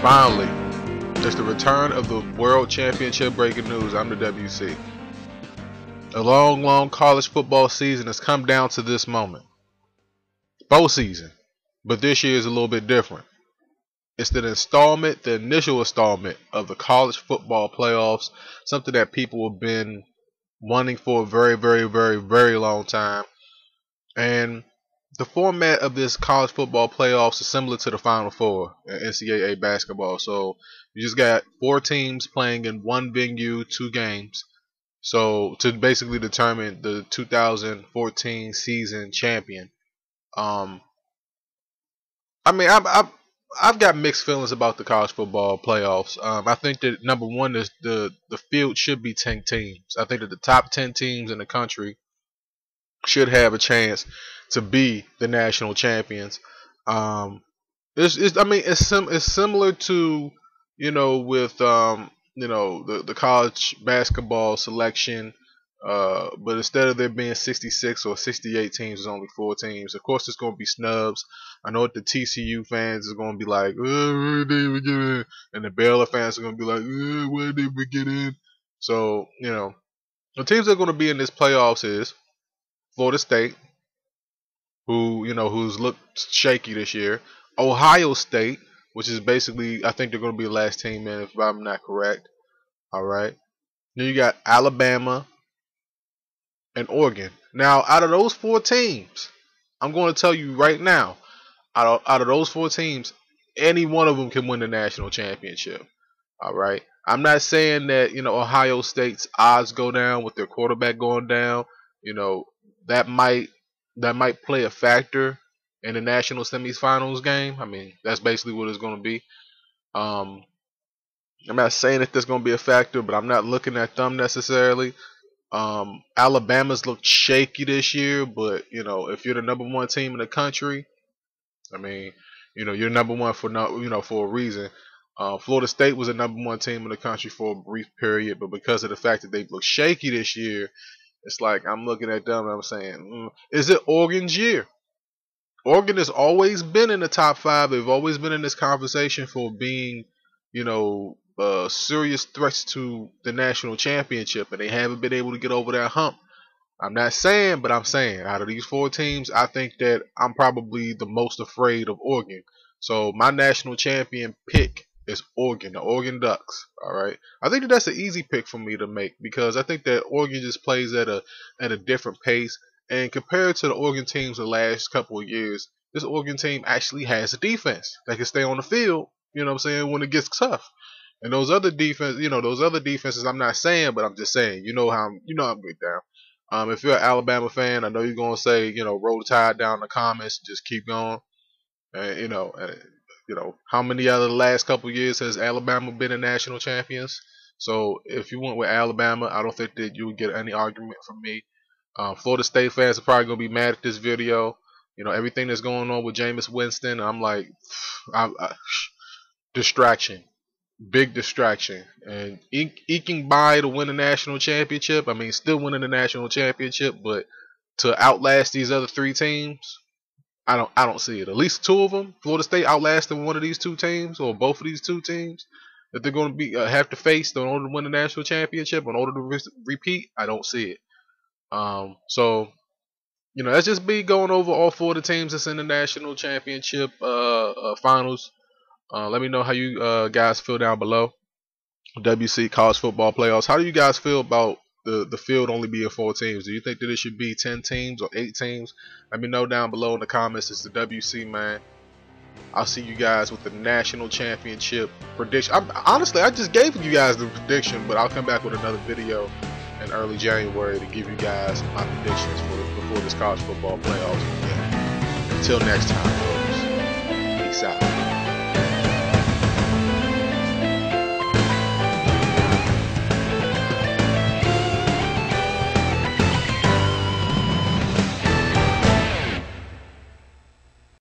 Finally, it's the return of the World Championship breaking news. I'm the WC. A long college football season has come down to this moment. Bowl season. But this year is a little bit different. It's the initial installment of the college football playoffs. Something that people have been wanting for a very long time. And the format of this college football playoffs is similar to the Final Four in NCAA basketball. So you just got 4 teams playing in one venue, 2 games. So to basically determine the 2014 season champion. I mean, I've got mixed feelings about the college football playoffs. I think that number one is the field should be 10 teams. I think that the top 10 teams in the country should have a chance to be the national champions. It's similar to, with the college basketball selection, but instead of there being 66 or 68 teams, there's only 4 teams. Of course, there's going to be snubs. I know what the TCU fans are going to be like, where did we get in? And the Baylor fans are going to be like, where did we get in? So, the teams that are going to be in this playoffs is Florida State, who's looked shaky this year. Ohio State, which is basically, I think they're going to be the last team in, if I'm not correct. All right. Then you got Alabama and Oregon. Now, out of those 4 teams, I'm going to tell you right now, out of those 4 teams, any one of them can win the national championship. All right. I'm not saying that, Ohio State's odds go down with their quarterback going down. That might play a factor in the national semifinals game. I mean, that's basically what it's going to be. I'm not saying that there's going to be a factor, but I'm not looking at them necessarily. Alabama's looked shaky this year, but if you're the number 1 team in the country, I mean, you're number 1 for a reason. Florida State was the number 1 team in the country for a brief period, but because of the fact that they've looked shaky this year, it's like I'm looking at them and I'm saying, is it Oregon's year? Oregon has always been in the top 5. They've always been in this conversation for being, serious threats to the national championship, and they haven't been able to get over that hump. I'm not saying, but I'm saying, out of these 4 teams, I think that I'm probably the most afraid of Oregon. So my national champion pick is Oregon, the Oregon Ducks. All right, I think that's an easy pick for me to make because I think that Oregon just plays at a different pace, and compared to the Oregon teams the last couple of years, this Oregon team actually has a defense that can stay on the field. When it gets tough. And those other defenses, I'm not saying, but I'm just saying, how I'm good down. If you're an Alabama fan, I know you're gonna say, roll the tide down in the comments, just keep going. And how many out of the last couple of years has Alabama been in national champions? So if you went with Alabama, I don't think that you would get any argument from me. Florida State fans are probably gonna be mad at this video. Everything that's going on with Jameis Winston, I'm like, distraction. Big distraction, and eking by to win a national championship. I mean, still winning the national championship, but to outlast these other 3 teams, I don't see it. At least 2 of them, Florida State outlasting one of these 2 teams or both of these 2 teams that they're going to be have to face in order to win the national championship, in order to repeat. I don't see it. So let's just be going over all 4 of the teams that's in the national championship finals. Let me know how you guys feel down below. WC college football playoffs. How do you guys feel about the field only being 4 teams? Do you think that it should be 10 teams or 8 teams? Let me know down below in the comments. It's the WC, man. I'll see you guys with the national championship prediction. Honestly, I just gave you guys the prediction, but I'll come back with another video in early January to give you guys my predictions before this college football playoffs begin. Until next time, folks. Peace out.